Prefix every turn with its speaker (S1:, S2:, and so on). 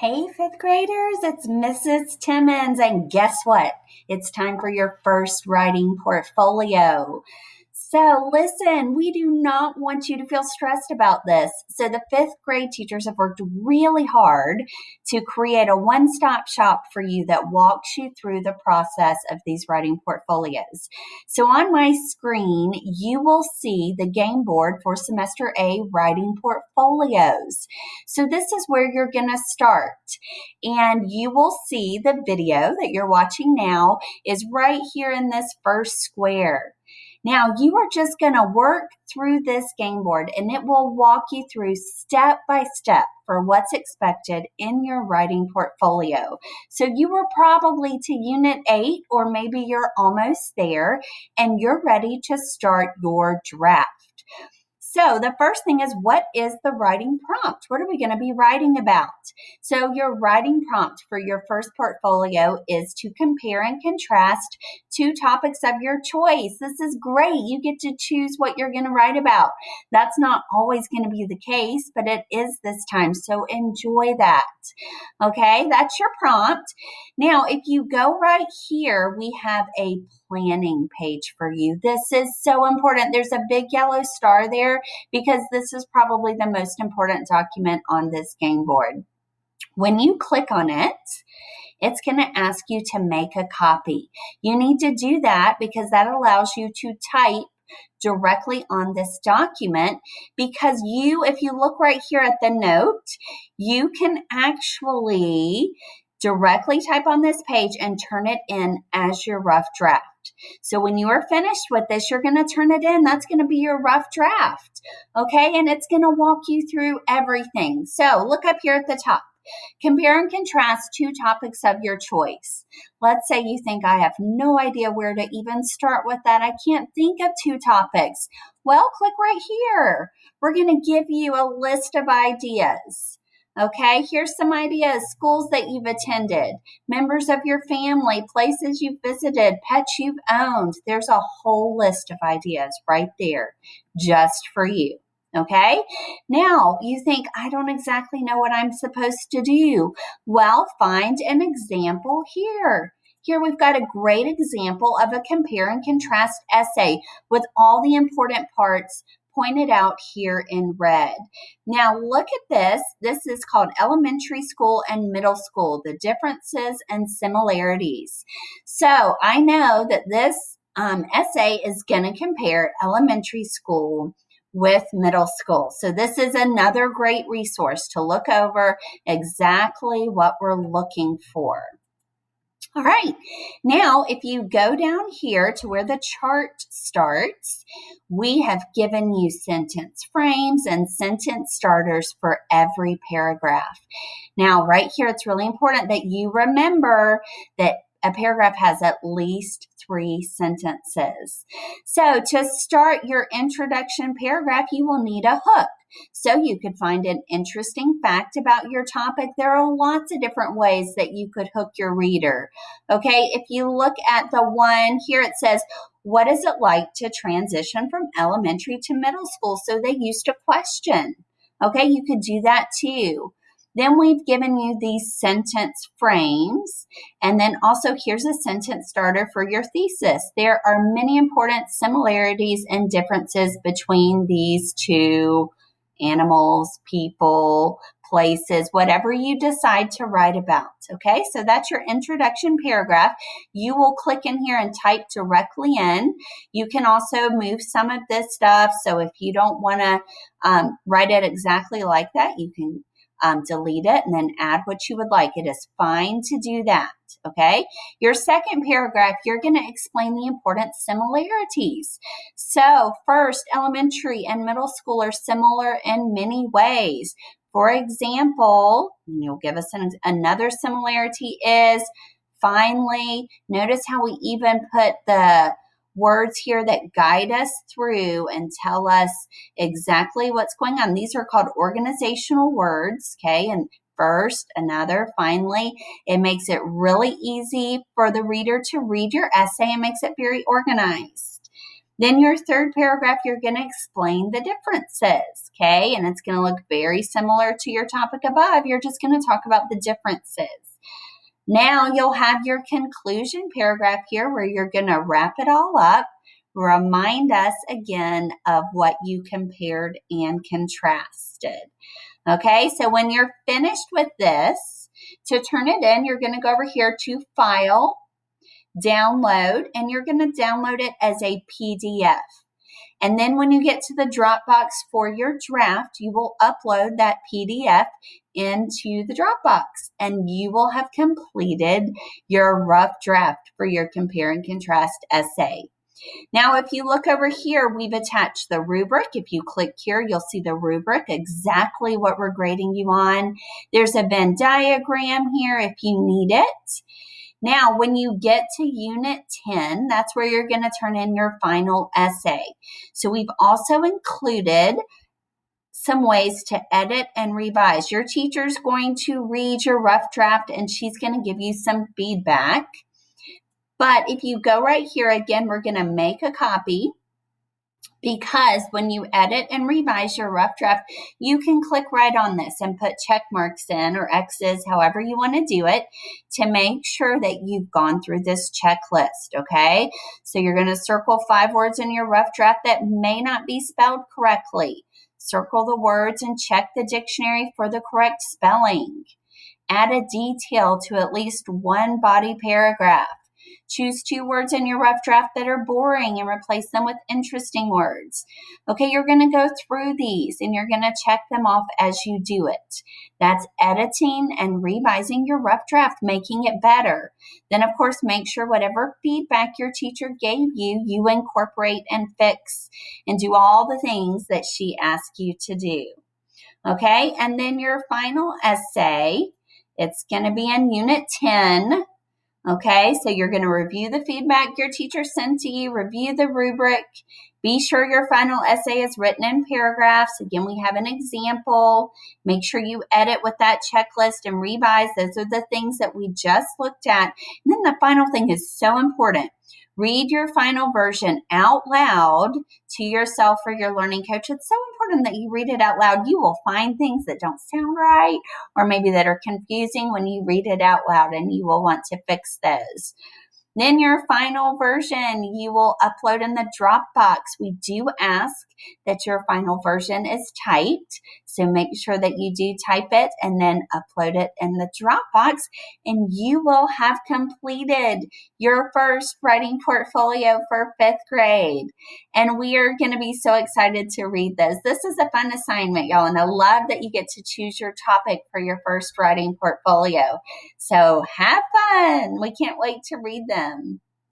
S1: Hey, fifth graders, it's Mrs. Timmons, and guess what? It's time for your first writing portfolio. So, listen, we do not want you to feel stressed about this. So, the fifth grade teachers have worked really hard to create a one stop shop for you that walks you through the process of these writing portfolios. So, on my screen, you will see the game board for Semester A writing portfolios. So, this is where you're going to start. And you will see the video that you're watching now is right here in this first square. Now, you are just going to work through this game board and it will walk you through step by step for what's expected in your writing portfolio. So you were probably to Unit 8 or maybe you're almost there and you're ready to start your draft. So the first thing is, what is the writing prompt? What are we going to be writing about? So your writing prompt for your first portfolio is to compare and contrast two topics of your choice. This is great. You get to choose what you're going to write about. That's not always going to be the case, but it is this time. So enjoy that. Okay, that's your prompt. Now, if you go right here, we have a planning page for you. This is so important. There's a big yellow star there because this is probably the most important document on this game board. When you click on it, it's going to ask you to make a copy. You need to do that because that allows you to type directly on this document, because if you look right here at the note, you can actually directly type on this page and turn it in as your rough draft. So when you are finished with this, you're going to turn it in. That's going to be your rough draft. Okay. And it's going to walk you through everything. So look up here at the top. Compare and contrast two topics of your choice. Let's say you think, I have no idea where to even start with that. I can't think of two topics. Well, click right here. We're going to give you a list of ideas. Okay, here's some ideas: schools that you've attended, members of your family, places you've visited, pets you've owned. There's a whole list of ideas right there just for you. Okay, now you think, I don't exactly know what I'm supposed to do. Well, find an example here. Here we've got a great example of a compare and contrast essay with all the important parts pointed out here in red. Now look at this. This is called elementary school and middle school, the differences and similarities. So I know that this essay is going to compare elementary school with middle school. So this is another great resource to look over exactly what we're looking for. All right, now if you go down here to where the chart starts, we have given you sentence frames and sentence starters for every paragraph. Now, right here, it's really important that you remember that a paragraph has at least 3 sentences. So to start your introduction paragraph, you will need a hook. So you could find an interesting fact about your topic. There are lots of different ways that you could hook your reader. Okay, if you look at the one here, it says, what is it like to transition from elementary to middle school? So they used a question. Okay, you could do that too. Then we've given you these sentence frames, and then also here's a sentence starter for your thesis. There are many important similarities and differences between these two animals, people, places, whatever you decide to write about. Okay, so that's your introduction paragraph. You will click in here and type directly in. You can also move some of this stuff. So if you don't want to write it exactly like that, you can delete it and then add what you would like. It is fine to do that. Okay. Your second paragraph, you're going to explain the important similarities. So first, elementary and middle school are similar in many ways. For example, you'll give us another similarity is, finally, notice how we even put the words here that guide us through and tell us exactly what's going on. These are called organizational words, okay? And first, another, finally. It makes it really easy for the reader to read your essay and makes it very organized. Then your third paragraph, you're going to explain the differences, okay? And it's going to look very similar to your topic above. You're just going to talk about the differences. Now you'll have your conclusion paragraph here where you're going to wrap it all up, remind us again of what you compared and contrasted. Okay, so when you're finished with this, to turn it in, you're going to go over here to File, Download, and you're going to download it as a PDF. And then when you get to the Dropbox for your draft, you will upload that PDF into the Dropbox, and you will have completed your rough draft for your compare and contrast essay. Now, if you look over here, we've attached the rubric. If you click here, you'll see the rubric, exactly what we're grading you on. There's a Venn diagram here if you need it. Now, when you get to Unit 10, that's where you're going to turn in your final essay. So we've also included some ways to edit and revise. Your teacher's going to read your rough draft, and she's going to give you some feedback. But if you go right here, again, we're going to make a copy, because when you edit and revise your rough draft, you can click right on this and put check marks in, or X's, however you want to do it, to make sure that you've gone through this checklist, okay? So you're going to circle 5 words in your rough draft that may not be spelled correctly. Circle the words and check the dictionary for the correct spelling. Add a detail to at least one body paragraph. Choose 2 words in your rough draft that are boring and replace them with interesting words. Okay, you're going to go through these and you're going to check them off as you do it. That's editing and revising your rough draft, making it better. Then, of course, make sure whatever feedback your teacher gave you, you incorporate and fix and do all the things that she asked you to do. Okay, and then your final essay, it's going to be in Unit 10. Okay, so you're going to review the feedback your teacher sent to you, review the rubric, be sure your final essay is written in paragraphs. Again, we have an example. Make sure you edit with that checklist and revise. Those are the things that we just looked at. And then the final thing is so important. Read your final version out loud to yourself or your learning coach. It's so important that you read it out loud. You will find things that don't sound right, or maybe that are confusing when you read it out loud, and you will want to fix those. Then your final version, you will upload in the Dropbox. We do ask that your final version is typed, so make sure that you do type it and then upload it in the Dropbox, and you will have completed your first writing portfolio for 5th grade. And we are going to be so excited to read those. This is a fun assignment, y'all, and I love that you get to choose your topic for your first writing portfolio. So have fun. We can't wait to read them.